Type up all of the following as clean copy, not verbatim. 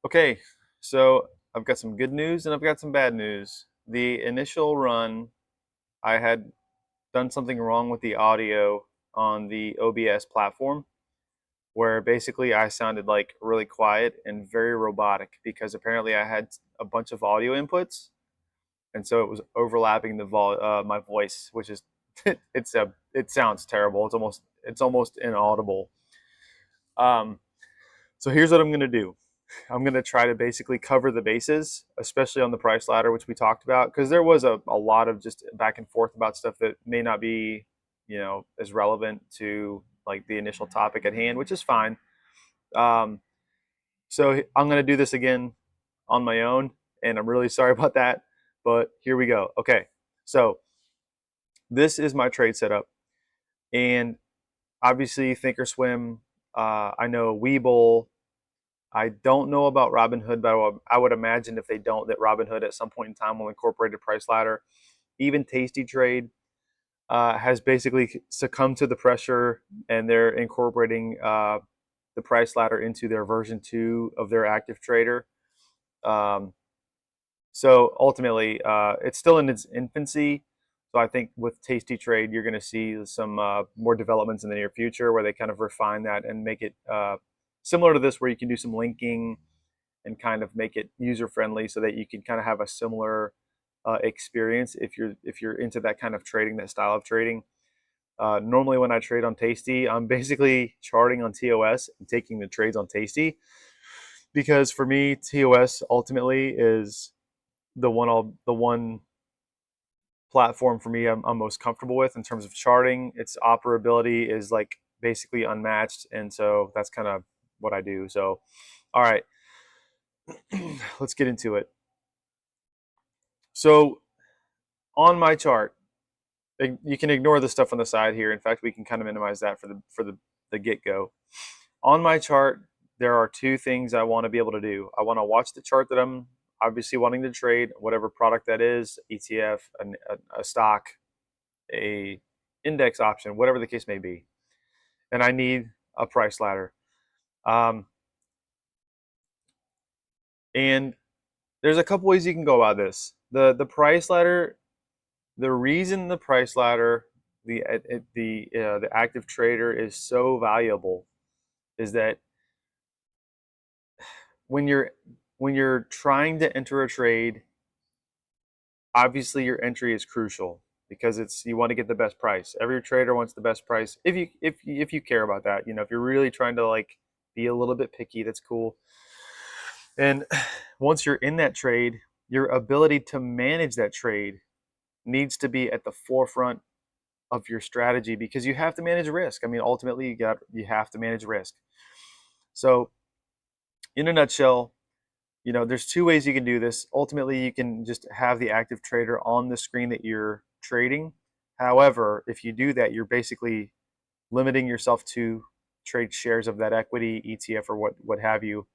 Okay, so I've got some good news and I've got some bad news. The initial run, I had done something wrong with the audio on the OBS platform, where basically I sounded like really quiet and very robotic because apparently I had a bunch of audio inputs, and so it was overlapping my voice, which is it sounds terrible. It's almost inaudible. Um, so here's what I'm gonna do. I'm going to try to basically cover the bases, especially on the price ladder, which we talked about, because there was a lot of just back and forth about stuff that may not be, as relevant to like the initial topic at hand, which is fine. Um, so I'm going to do this again on my own, and I'm really sorry about that, but here we go. Okay, so this is my trade setup, and obviously Thinkorswim. I know Webull. I don't know about Robinhood, but I would imagine if they don't, that Robinhood at some point in time will incorporate a price ladder. Even Tasty Trade has basically succumbed to the pressure, and they're incorporating the price ladder into their version 2 of their active trader. Um, so ultimately, it's still in its infancy. So I think with Tasty Trade, you're going to see some more developments in the near future where they kind of refine that and make it similar to this, where you can do some linking and kind of make it user friendly so that you can kind of have a similar experience if you're into that kind of trading, that style of trading. Normally, when I trade on Tasty, I'm basically charting on TOS and taking the trades on Tasty because for me, TOS ultimately is the one platform for me I'm most comfortable with in terms of charting. Its operability is like basically unmatched, and so that's kind of what I do. So, all right, let's get into it. So on my chart, you can ignore the stuff on the side here. In fact, we can kind of minimize that for the get-go. On my chart, there are two things I want to be able to do. I want to watch the chart that I'm obviously wanting to trade, whatever product that is, ETF, a stock, a index option, whatever the case may be. And I need a price ladder. Um, and there's a couple ways you can go about this. The price ladder, the reason the price ladder, the active trader is so valuable is that when you're when you're trying to enter a trade, obviously your entry is crucial because it's you want to get the best price. Every trader wants the best price. If you care about that, if you're really trying to like be a little bit picky, that's cool. And once you're in that trade, your ability to manage that trade needs to be at the forefront of your strategy because you have to manage risk. I mean, ultimately, you have to manage risk. So, in a nutshell, there's two ways you can do this. Ultimately, you can just have the active trader on the screen that you're trading. However, if you do that, you're basically limiting yourself to trade shares of that equity, ETF, or what have you.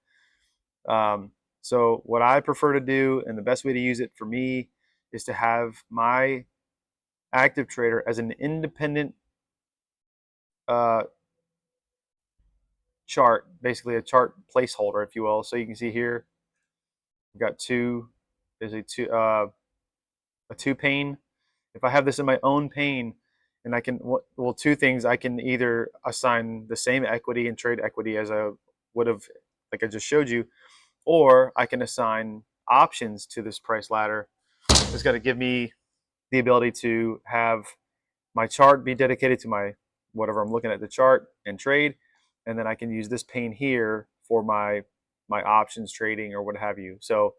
So what I prefer to do, and the best way to use it for me, is to have my active trader as an independent uh, chart, basically a chart placeholder, if you will. So you can see here, we've got there's a two pane. If I have this in my own pane, and I can, well, two things, I can either assign the same equity and trade equity as I would have, like I just showed you, or I can assign options to this price ladder. It's going to give me the ability to have my chart be dedicated to my whatever I'm looking at the chart and trade, and then I can use this pane here for my options trading or what have you. So,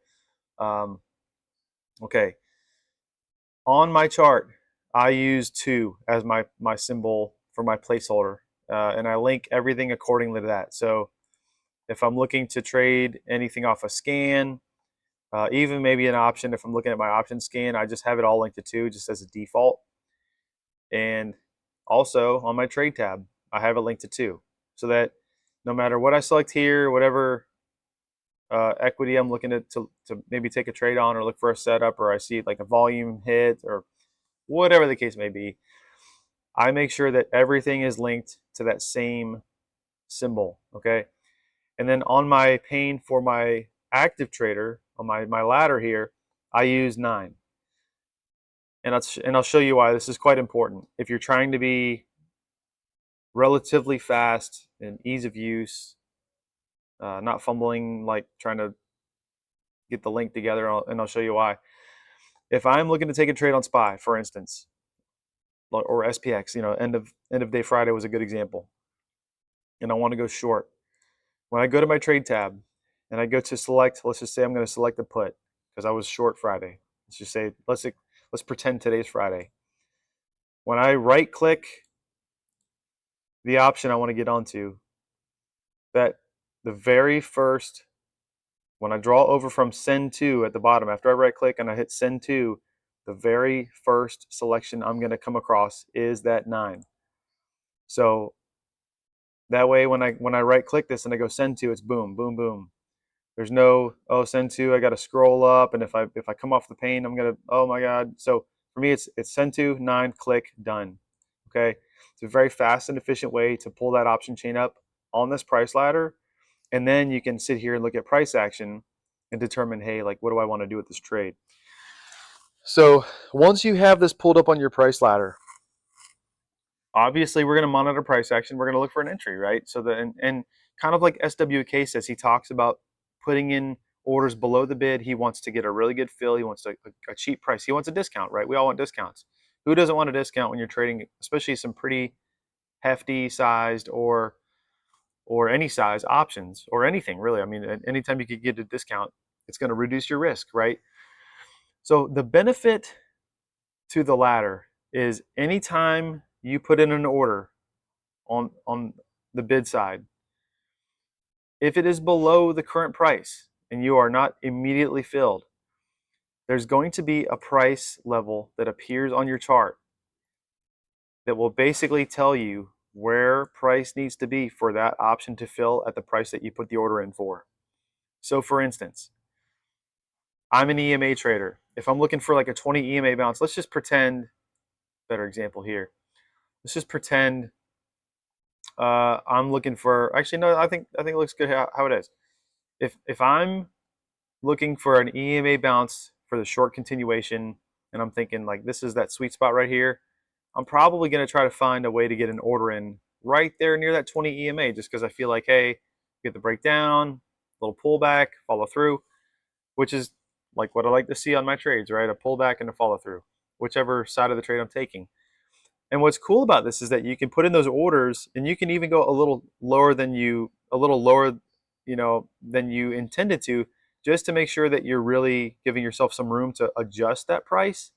um, okay, on my chart, I use 2 as my symbol for my placeholder, and I link everything accordingly to that. So, if I'm looking to trade anything off a scan, even maybe an option, if I'm looking at my option scan, I just have it all linked to 2 just as a default. And also on my trade tab, I have a link to 2 so that no matter what I select here, whatever equity I'm looking to maybe take a trade on or look for a setup, or I see like a volume hit or whatever the case may be, I make sure that everything is linked to that same symbol. Okay. And then on my pane for my active trader, on my ladder here, I use 9. And I'll show you why this is quite important. If you're trying to be relatively fast and ease of use, not fumbling, like trying to get the link together, and I'll show you why. If I'm looking to take a trade on SPY, for instance, or SPX, end of day Friday was a good example, and I want to go short. When I go to my trade tab and I go to select, let's just say I'm going to select the put because I was short Friday. Let's just say let's pretend today's Friday. When I right click the option I want to get onto, that the very first, when I draw over from send to at the bottom, after I right click and I hit send to, the very first selection I'm going to come across is that 9. So that way when I right click this and I go send to, it's boom, boom, boom. There's no, oh, send to, I got to scroll up, and if I come off the pane, I'm gonna, oh my god. So for me, it's send to 9, click, done. Okay, it's a very fast and efficient way to pull that option chain up on this price ladder, and then you can sit here and look at price action and determine, hey, like, what do I want to do with this trade? So once you have this pulled up on your price ladder, obviously we're going to monitor price action. We're going to look for an entry, right? So and kind of like SWK says, he talks about putting in orders below the bid. He wants to get a really good fill. He wants a cheap price. He wants a discount, right? We all want discounts. Who doesn't want a discount when you're trading, especially some pretty hefty sized or any size options or anything really? I mean, anytime you could get a discount, it's going to reduce your risk, right? So the benefit to the ladder is anytime you put in an order on the bid side, if it is below the current price and you are not immediately filled, there's going to be a price level that appears on your chart that will basically tell you where price needs to be for that option to fill at the price that you put the order in for. So for instance, I'm an EMA trader. If I'm looking for like a 20 EMA bounce, let's just pretend, better example here. Let's just pretend I'm looking for, actually no, I think it looks good how it is. If I'm looking for an EMA bounce for the short continuation, and I'm thinking like this is that sweet spot right here, I'm probably going to try to find a way to get an order in right there near that 20 EMA, just because I feel like, hey, get the breakdown, little pullback, follow through, which is like what I like to see on my trades, right? A pullback and a follow through, whichever side of the trade I'm taking. And what's cool about this is that you can put in those orders, and you can even go a little lower than than you intended to, just to make sure that you're really giving yourself some room to adjust that price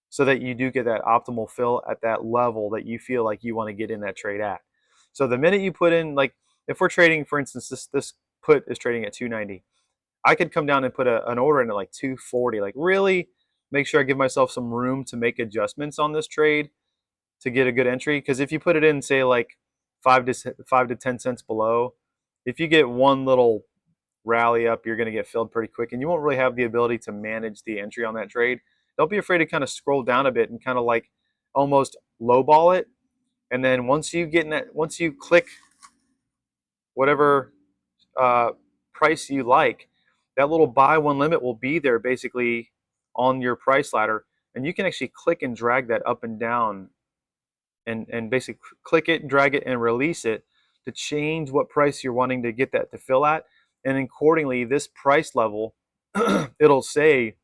so that you do get that optimal fill at that level that you feel like you want to get in that trade at. So the minute you put in, like if we're trading, for instance, this put is trading at 290, I could come down and put an order in at like 240, like really make sure I give myself some room to make adjustments on this trade to get a good entry. Because if you put it in, say like 5 to 10 cents below, if you get one little rally up, you're going to get filled pretty quick, and you won't really have the ability to manage the entry on that trade. Don't be afraid to kind of scroll down a bit and kind of like almost lowball it. And then once you click whatever uh, price you like, that little buy one limit will be there basically on your price ladder, and you can actually click and drag that up and down, and basically click it, drag it, and release it to change what price you're wanting to get that to fill at. And accordingly, this price level, it'll say,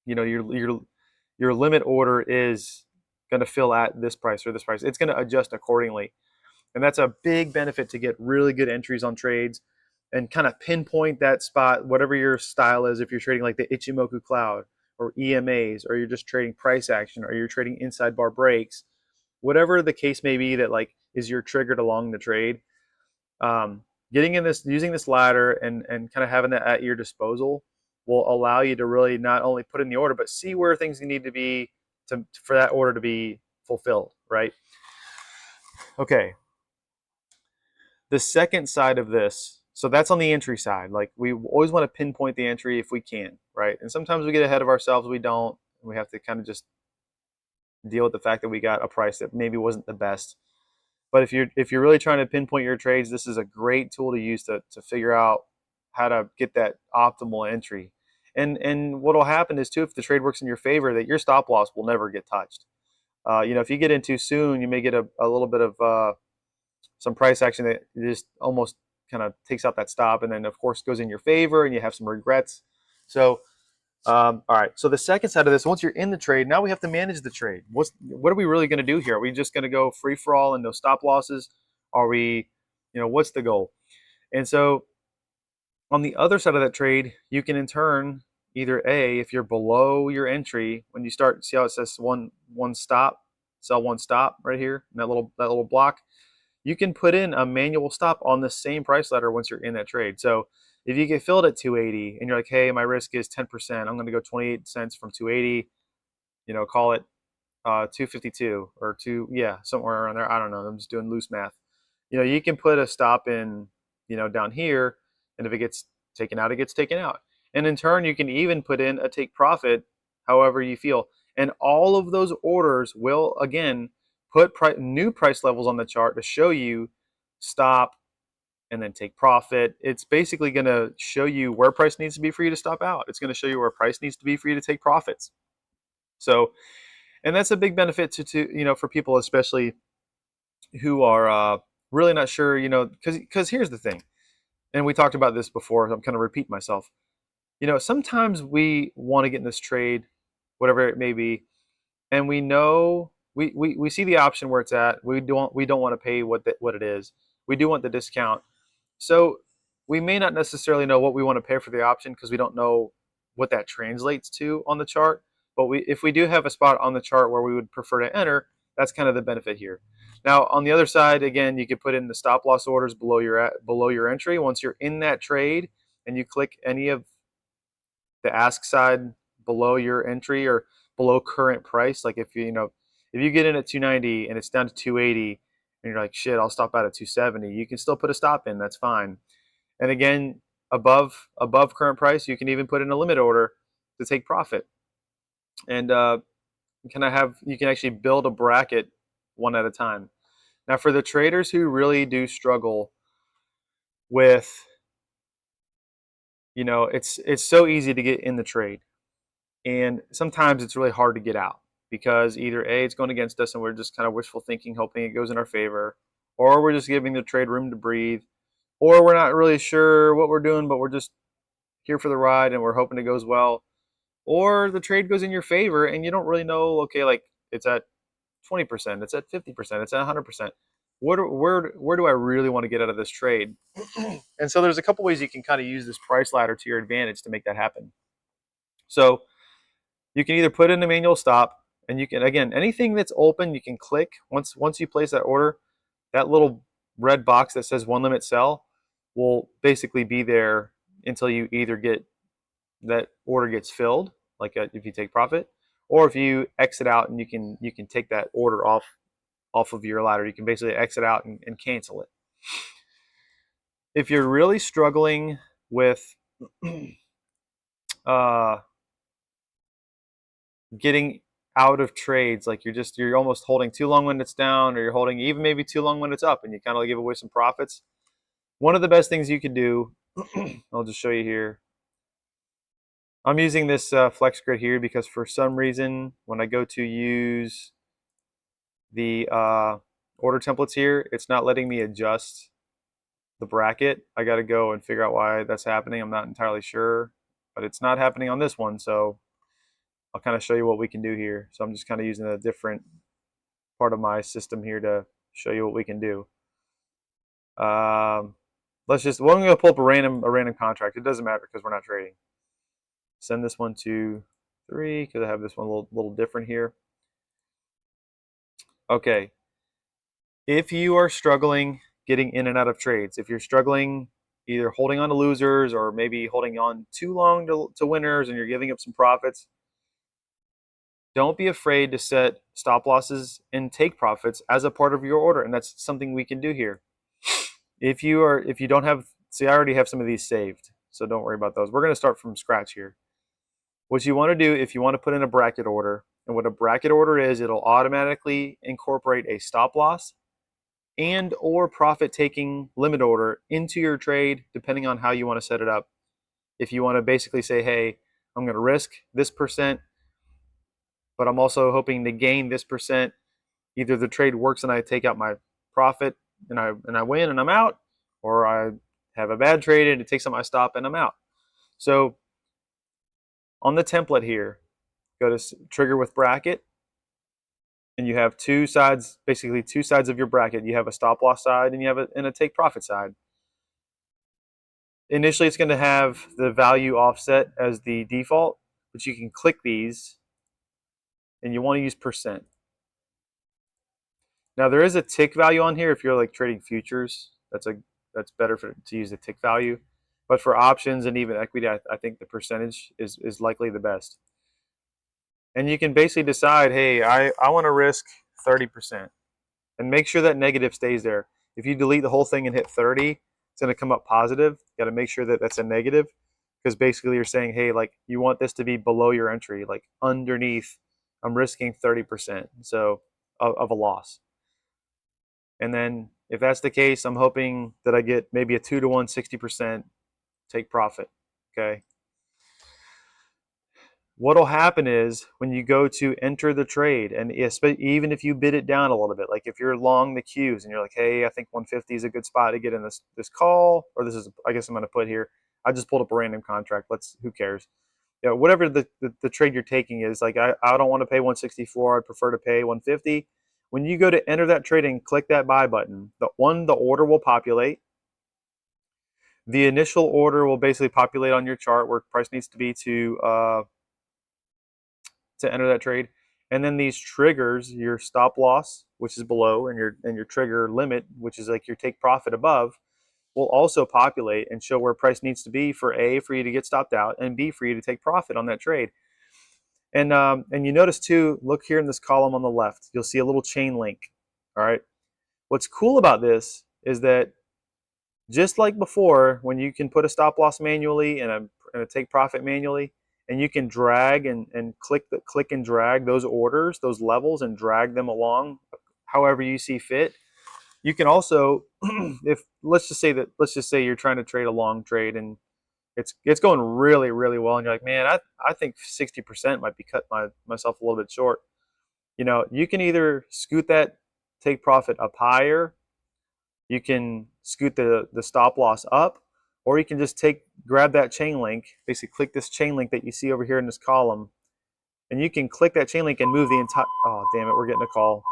your limit order is going to fill at this price or this price. It's going to adjust accordingly. And that's a big benefit to get really good entries on trades and kind of pinpoint that spot, whatever your style is. If you're trading like the Ichimoku Cloud or EMAs, or you're just trading price action, or you're trading inside bar breaks, whatever the case may be that like is your triggered along the trade, getting in this, using this ladder and kind of having that at your disposal will allow you to really not only put in the order, but see where things need to be for that order to be fulfilled, right? Okay. The second side of this, so that's on the entry side. Like we always want to pinpoint the entry if we can, right? And sometimes we get ahead of ourselves, we don't. We have to kind of just deal with the fact that we got a price that maybe wasn't the best. But if you're really trying to pinpoint your trades, this is a great tool to use to figure out how to get that optimal entry. And what will happen is too, if the trade works in your favor, that your stop loss will never get touched. If you get in too soon, you may get a little bit of some price action that just almost kind of takes out that stop, and then of course goes in your favor, and you have some regrets. So, all right. So the second side of this, once you're in the trade, now we have to manage the trade. What are we really going to do here? Are we just going to go free for all and no stop losses? Are we, what's the goal? And so on the other side of that trade, you can in turn either A, if you're below your entry, when you start, see how it says one stop, sell one stop right here, in that little block, you can put in a manual stop on the same price ladder once you're in that trade. So if you get filled at 280 and you're like, hey, my risk is 10%, I'm going to go 28 cents from 280, call it 252 or somewhere around there. I don't know. I'm just doing loose math. You can put a stop in, down here, and if it gets taken out, it gets taken out. And in turn, you can even put in a take profit, however you feel. And all of those orders will, again, put new price levels on the chart to show you stop and then take profit. It's basically going to show you where price needs to be for you to stop out. It's going to show you where price needs to be for you to take profits. So, and that's a big benefit to for people, especially who are really not sure, because here's the thing, and we talked about this before, so I'm kind of repeating myself. Sometimes we want to get in this trade, whatever it may be, and we know we see the option where it's at. We don't want to pay what it is. We do want the discount. So we may not necessarily know what we want to pay for the option because we don't know what that translates to on the chart. But if we do have a spot on the chart where we would prefer to enter, that's kind of the benefit here. Now on the other side, again, you could put in the stop loss orders below your entry. Once you're in that trade and you click any of the ask side below your entry or below current price, like if you get in at 290 and it's down to 280 and you're like, shit, I'll stop out at 270, you can still put a stop in. That's fine. And again, above current price, you can even put in a limit order to take profit. And you can actually build a bracket one at a time. Now, for the traders who really do struggle with, it's so easy to get in the trade, and sometimes it's really hard to get out because either A, it's going against us and we're just kind of wishful thinking, hoping it goes in our favor, or we're just giving the trade room to breathe, or we're not really sure what we're doing, but we're just here for the ride and we're hoping it goes well, or the trade goes in your favor and you don't really know, okay, like it's at 20%, it's at 50%, it's at 100%. Where do I really want to get out of this trade? And so there's a couple ways you can kind of use this price ladder to your advantage to make that happen. So you can either put in a manual stop, and you can, again, anything that's open, you can click. Once you place that order, that little red box that says one limit sell will basically be there until you either get that order gets filled, like if you take profit, or if you exit out and you can take that order off of your ladder. You can basically exit out and cancel it. If you're really struggling with getting out of trades, like you're almost holding too long when it's down, or you're holding even maybe too long when it's up, and you kind of give away some profits, one of the best things you can do, I'll just show you here. I'm using this flex grid here because for some reason when I go to use the order templates here, it's not letting me adjust the bracket. I got to go and figure out why that's happening. I'm not entirely sure, but it's not happening on this one, so I'll kind of show you what we can do here. So I'm just kind of using a different part of my system here to show you what we can do. We're going to pull up a random contract. It doesn't matter because we're not trading. Send this one to 3 because I have this one a little different here. Okay. If you are struggling getting in and out of trades, if you're struggling either holding on to losers or maybe holding on too long to winners and you're giving up some profits, don't be afraid to set stop losses and take profits as a part of your order, and that's something we can do here. If you don't have, see, I already have some of these saved, so don't worry about those. We're going to start from scratch here. What you want to do, if you want to put in a bracket order, and what a bracket order is, it'll automatically incorporate a stop loss and or profit taking limit order into your trade, depending on how you want to set it up. If you want to basically say, hey, I'm going to risk this percent, but I'm also hoping to gain this percent. Either the trade works and I take out my profit and I win and I'm out, or I have a bad trade and it takes out my stop and I'm out. So on the template here, go to trigger with bracket, and you have two sides, basically two sides of your bracket. You have a stop loss side and you have a take profit side. Initially, it's going to have the value offset as the default, but you can click these and you want to use percent. Now there is a tick value on here if you're like trading futures. That's better to use the tick value. But for options and even equity, I think the percentage is likely the best. And you can basically decide, hey, I want to risk 30%. And make sure that negative stays there. If you delete the whole thing and hit 30, it's going to come up positive. You got to make sure that that's a negative, because basically you're saying, hey, like you want this to be below your entry, like underneath. I'm risking 30%, so of a loss. And then if that's the case, I'm hoping that I get maybe a 2-to-1, 60% take profit. Okay. What'll happen is when you go to enter the trade, and even if you bid it down a little bit, like if you're long the Qs and you're like, hey, I think 150 is a good spot to get in this call, or this is, I guess I'm going to put here, I just pulled up a random contract. Who cares? You know, whatever the trade you're taking is, like I don't want to pay 164. I'd prefer to pay 150. When you go to enter that trade and click that buy button, the order will populate. The initial order will basically populate on your chart where price needs to be to enter that trade. And then these triggers, your stop loss, which is below, and your trigger limit, which is like your take profit above, will also populate and show where price needs to be for A, for you to get stopped out, and B, for you to take profit on that trade. And you notice too, look here in this column on the left, you'll see a little chain link. All right. What's cool about this is that just like before, when you can put a stop loss manually and a take profit manually, and you can drag and click and drag those orders, those levels, and drag them along however you see fit. You can also, if let's just say you're trying to trade a long trade and it's going really, really well, and you're like, man, I think 60% might be cut myself a little bit short. You know, you can either scoot that take profit up higher, you can scoot the stop loss up, or you can just grab that chain link, basically click this chain link that you see over here in this column, and you can click that chain link and move the entire, oh, damn it, we're getting a call.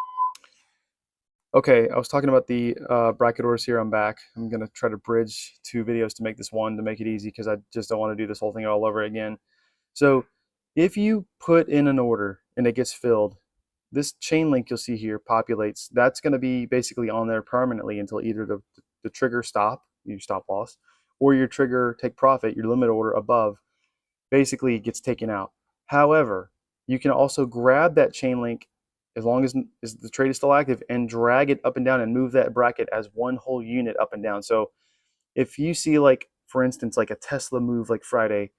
Okay, I was talking about the bracket orders here. I'm back. I'm going to try to bridge two videos to make this one, to make it easy, because I just don't want to do this whole thing all over again. So if you put in an order and it gets filled, this chain link you'll see here populates. That's going to be basically on there permanently until either the trigger stop, your stop loss, or your trigger take profit, your limit order above, basically gets taken out. However, you can also grab that chain link as long as the trade is still active and drag it up and down and move that bracket as one whole unit up and down. So if you see, like, for instance, like a Tesla move like Friday,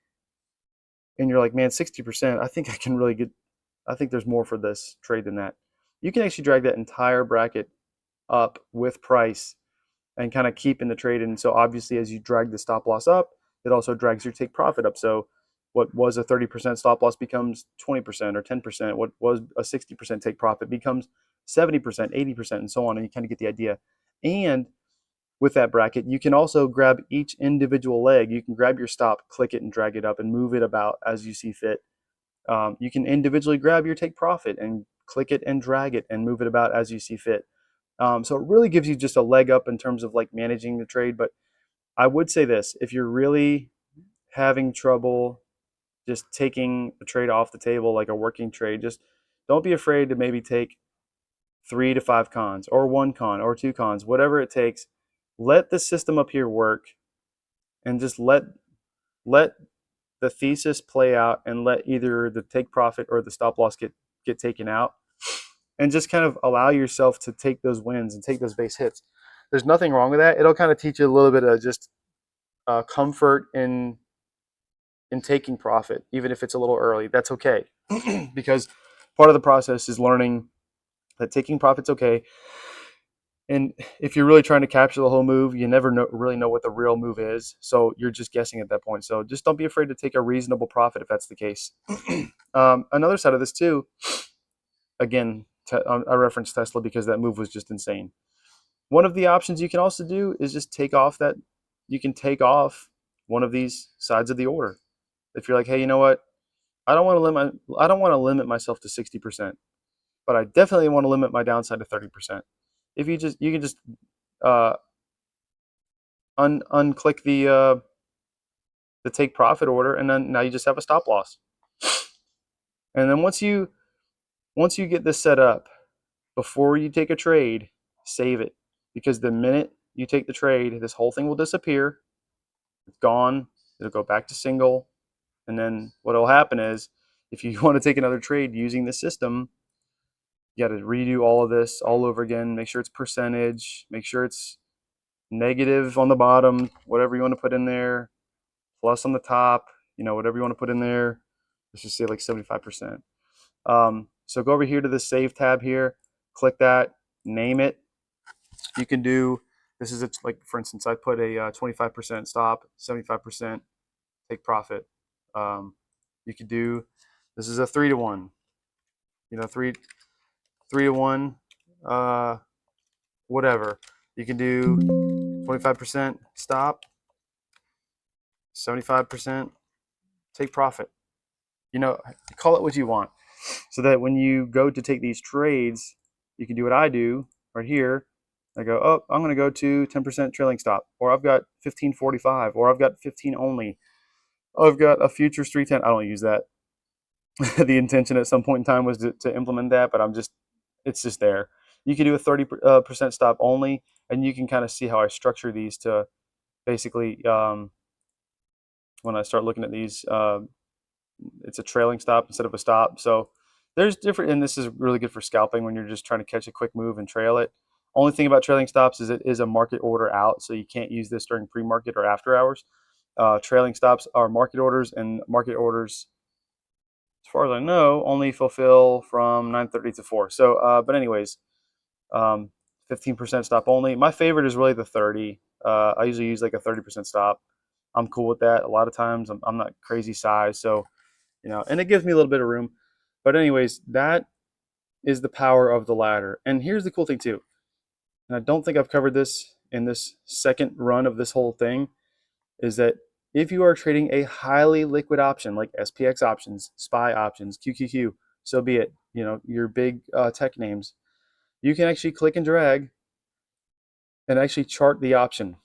and you're like, man, 60%, I think I can really get, I think there's more for this trade than that. You can actually drag that entire bracket up with price and kind of keep in the trade. And so obviously as you drag the stop loss up, it also drags your take profit up. So what was a 30% stop loss becomes 20% or 10%. What was a 60% take profit becomes 70%, 80%, and so on. And you kind of get the idea. And with that bracket, you can also grab each individual leg. You can grab your stop, click it, and drag it up and move it about as you see fit. You can individually grab your take profit and click it and drag it and move it about as you see fit. So it really gives you just a leg up in terms of like managing the trade. But I would say this, if you're really having trouble just taking a trade off the table, like a working trade, just don't be afraid to maybe take 3 to 5 cons or 1 con or 2 cons, whatever it takes. Let the system up here work, and just let the thesis play out, and let either the take profit or the stop loss get taken out, and just kind of allow yourself to take those wins and take those base hits. There's nothing wrong with that. It'll kind of teach you a little bit of just comfort in taking profit, even if it's a little early. That's okay, because part of the process is learning that taking profit's okay. And if you're really trying to capture the whole move, you never really know what the real move is. So you're just guessing at that point. So just don't be afraid to take a reasonable profit if that's the case. Another side of this too, again, I referenced Tesla because that move was just insane. One of the options you can also do is just take off that, you can take off one of these sides of the order. If you're like, hey, you know what? I don't want to limit myself to 60%, but I definitely want to limit my downside to 30%. If you can just uh, unclick the take profit order, and then now you just have a stop loss. And then once you get this set up, before you take a trade, save it, because the minute you take the trade, this whole thing will disappear. It's gone. It'll go back to single, and then what will happen is, if you want to take another trade using the system, you got to redo all of this all over again. Make sure it's percentage. Make sure it's negative on the bottom, whatever you want to put in there, plus on the top, whatever you want to put in there. Let's just say like 75%. So go over here to the Save tab here, click that, name it. You can do, this is like, for instance, I put a 25% stop, 75% take profit. You could do, this is a 3-to-1, 3-to-1, whatever. You can do 25% stop, 75% take profit. Call it what you want, so that when you go to take these trades, you can do what I do right here. I go, oh, I'm going to go to 10% trailing stop, or I've got 1545, or I've got 15 only. Oh, I've got a futures 310. I don't use that. The intention at some point in time was to implement that, but it's just there. You can do a 30% stop only, and you can kind of see how I structure these to basically, when I start looking at these, it's a trailing stop instead of a stop. So there's different, and this is really good for scalping when you're just trying to catch a quick move and trail it. Only thing about trailing stops is it is a market order out, so you can't use this during pre-market or after hours. Trailing stops are market orders, and market orders, as far as I know, only fulfill from 9:30 to 4. So, but anyways, 15% stop only. My favorite is really the 30. I usually use like a 30% stop. I'm cool with that. A lot of times I'm not crazy size, so and it gives me a little bit of room. But anyways, that is the power of the ladder. And here's the cool thing too, and I don't think I've covered this in this second run of this whole thing, is that if you are trading a highly liquid option like SPX options, SPY options, QQQ, so be it, your big tech names, you can actually click and drag and actually chart the option.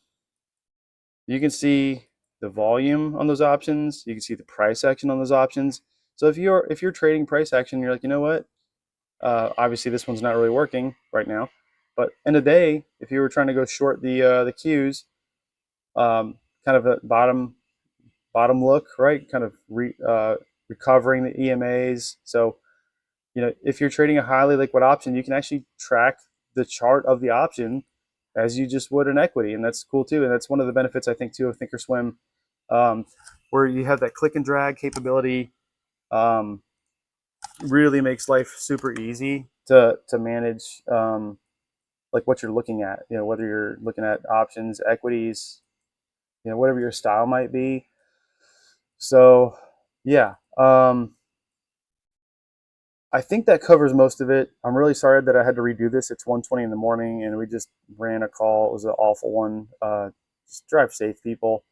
You can see the volume on those options. You can see the price action on those options. So if you're trading price action, you're like, you know what? Obviously, this one's not really working right now. But in a day, if you were trying to go short the Qs, kind of a bottom look, right? Kind of recovering the EMAs. So if you're trading a highly liquid option, you can actually track the chart of the option as you just would an equity, and that's cool too. And that's one of the benefits, I think, too, of Thinkorswim, where you have that click and drag capability. Really makes life super easy to manage, like what you're looking at. Whether you're looking at options, equities, whatever your style might be. So, yeah. I think that covers most of it. I'm really sorry that I had to redo this. It's 1:20 in the morning, and we just ran a call. It was an awful one. Just drive safe, people.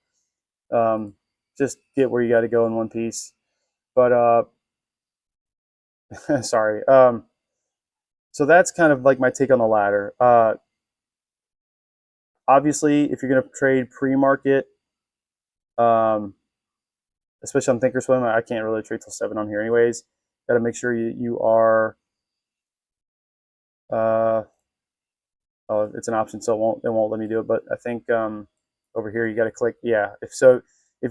Just get where you got to go in one piece. But sorry. So that's kind of like my take on the ladder. Obviously, if you're going to trade pre-market, especially on Thinkorswim, I can't really trade till 7 on here anyways. Got to make sure you are, oh, it's an option, so it won't let me do it. But I think over here you got to click, yeah. If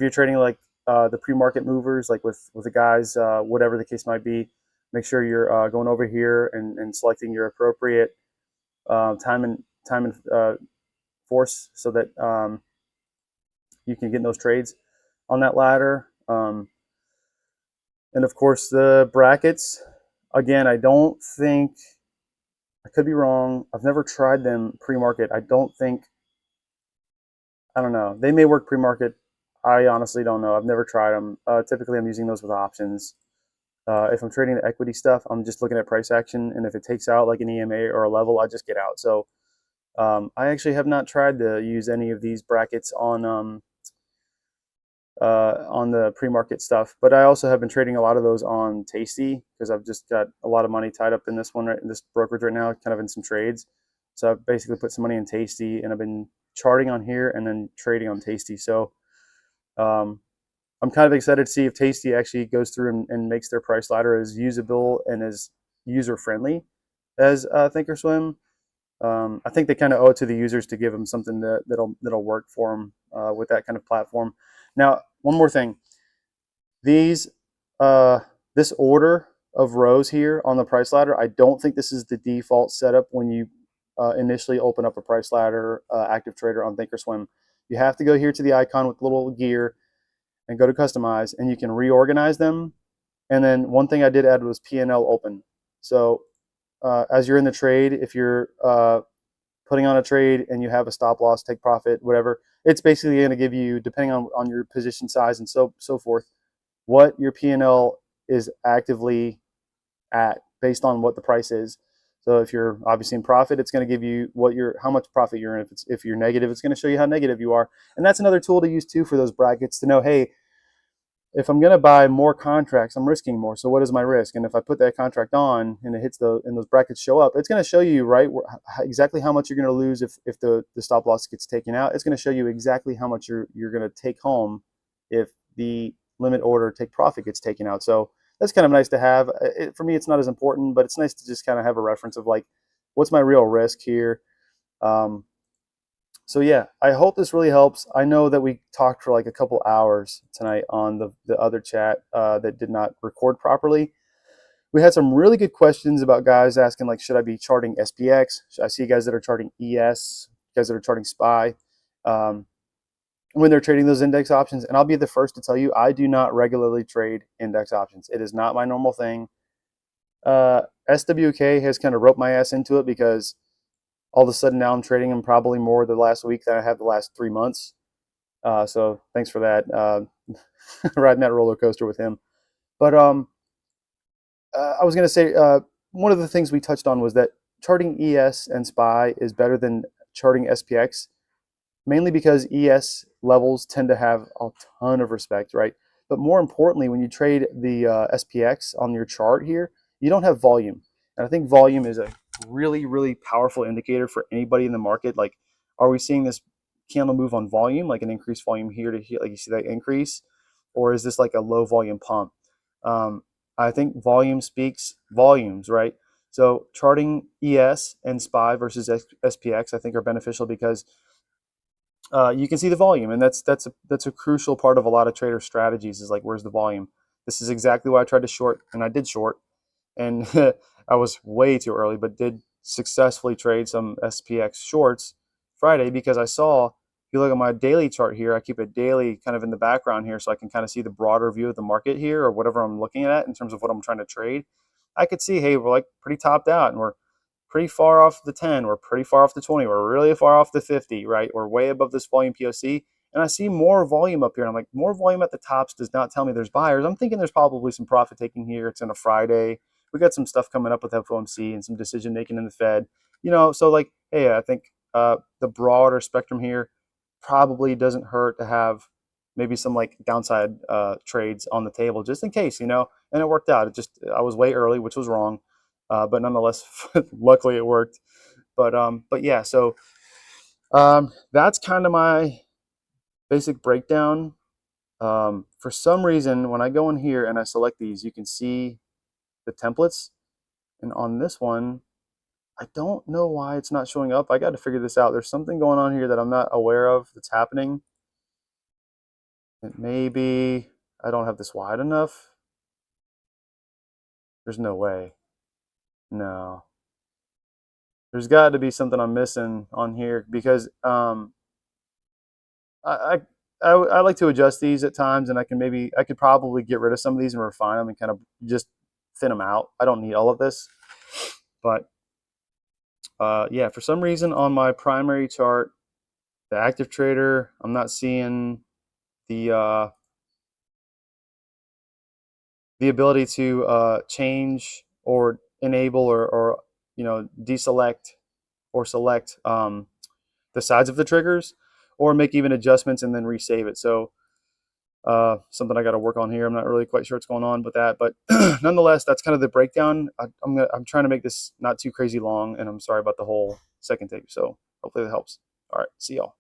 you're trading like the pre-market movers, like with the guys, whatever the case might be, make sure you're going over here and selecting your appropriate time and force, so that you can get in those trades on that ladder. And of course the brackets, again, I don't think I could be wrong. I've never tried them pre-market. I don't think, I don't know. They may work pre-market. I honestly don't know. I've never tried them. Typically, I'm using those with options. If I'm trading the equity stuff, I'm just looking at price action, and if it takes out like an EMA or a level, I just get out. So I actually have not tried to use any of these brackets on the pre-market stuff, but I also have been trading a lot of those on Tasty because I've just got a lot of money tied up in this one, right, in this brokerage right now, kind of in some trades. So I've basically put some money in Tasty, and I've been charting on here and then trading on Tasty. So um, I'm kind of excited to see if Tasty actually goes through and makes their price ladder as usable and as user friendly as Thinkorswim. I think they kind of owe it to the users to give them something that'll work for them with that kind of platform. Now, one more thing: these this order of rows here on the price ladder, I don't think this is the default setup when you initially open up a price ladder active trader on Thinkorswim. You have to go here to the icon with the little gear and go to customize, and you can reorganize them. And then one thing I did add was P&L open. So as you're in the trade, if you're putting on a trade and you have a stop loss, take profit, whatever, it's basically going to give you, depending on your position size and so forth, what your P&L is actively at based on what the price is. So if you're obviously in profit, it's going to give you what you're, how much profit you're in. If you're negative, it's going to show you how negative you are. And that's another tool to use too for those brackets to know, hey, if I'm going to buy more contracts, I'm risking more. So what is my risk? And if I put that contract on and it hits and those brackets show up, it's going to show you right exactly how much you're going to lose if the stop loss gets taken out. It's going to show you exactly how much you're going to take home if the limit order take profit gets taken out. So that's kind of nice to have. For me, it's not as important, but it's nice to just kind of have a reference of like, what's my real risk here? Um, so yeah, I hope this really helps. I know that we talked for like a couple hours tonight on the other chat that did not record properly. We had some really good questions about guys asking like, should I be charting SPX? I see guys that are charting ES, guys that are charting SPY um, when they're trading those index options. And I'll be the first to tell you, I do not regularly trade index options. It is not my normal thing. SWK has kind of roped my ass into it because all of a sudden now I'm trading them probably more the last week than I have the last 3 months. So thanks for that. Riding that roller coaster with him. But I was going to say one of the things we touched on was that charting ES and SPY is better than charting SPX, mainly because ES levels tend to have a ton of respect, right? But more importantly, when you trade the SPX on your chart here, you don't have volume. And I think volume is a really, really powerful indicator for anybody in the market. Like, are we seeing this candle move on volume, like an increased volume here to here, like you see that increase? Or is this like a low volume pump? Um, I think volume speaks volumes, right? So charting ES and SPY versus SPX, I think are beneficial because you can see the volume, and that's a crucial part of a lot of trader strategies. Is like, where's the volume? This is exactly why I tried to short, and I did short, and I was way too early, but did successfully trade some SPX shorts Friday because I saw. If you look at my daily chart here, I keep it daily kind of in the background here, so I can kind of see the broader view of the market here, or whatever I'm looking at in terms of what I'm trying to trade. I could see, hey, we're like pretty topped out, and we're pretty far off the 10, we're pretty far off the 20, we're really far off the 50, right? We're way above this volume POC. And I see more volume up here. I'm like, more volume at the tops does not tell me there's buyers. I'm thinking there's probably some profit taking here. It's on a Friday. We got some stuff coming up with FOMC and some decision making in the Fed. So like, hey, I think the broader spectrum here probably doesn't hurt to have maybe some like downside trades on the table just in case. And it worked out. I was way early, which was wrong. But nonetheless, luckily it worked. But yeah, so that's kind of my basic breakdown. For some reason, when I go in here and I select these, you can see the templates. And on this one, I don't know why it's not showing up. I got to figure this out. There's something going on here that I'm not aware of that's happening. It may be I don't have this wide enough. There's no way. No. There's got to be something I'm missing on here because I, I like to adjust these at times, and I could probably get rid of some of these and refine them and kind of just thin them out. I don't need all of this, but Yeah, for some reason on my primary chart, the active trader, I'm not seeing the the ability to change or enable or deselect or select the sides of the triggers, or make even adjustments and then resave it. So something I got to work on here. I'm not really quite sure what's going on with that, but nonetheless, that's kind of the breakdown. I'm trying to make this not too crazy long, and I'm sorry about the whole second take. So hopefully that helps. All right, see y'all.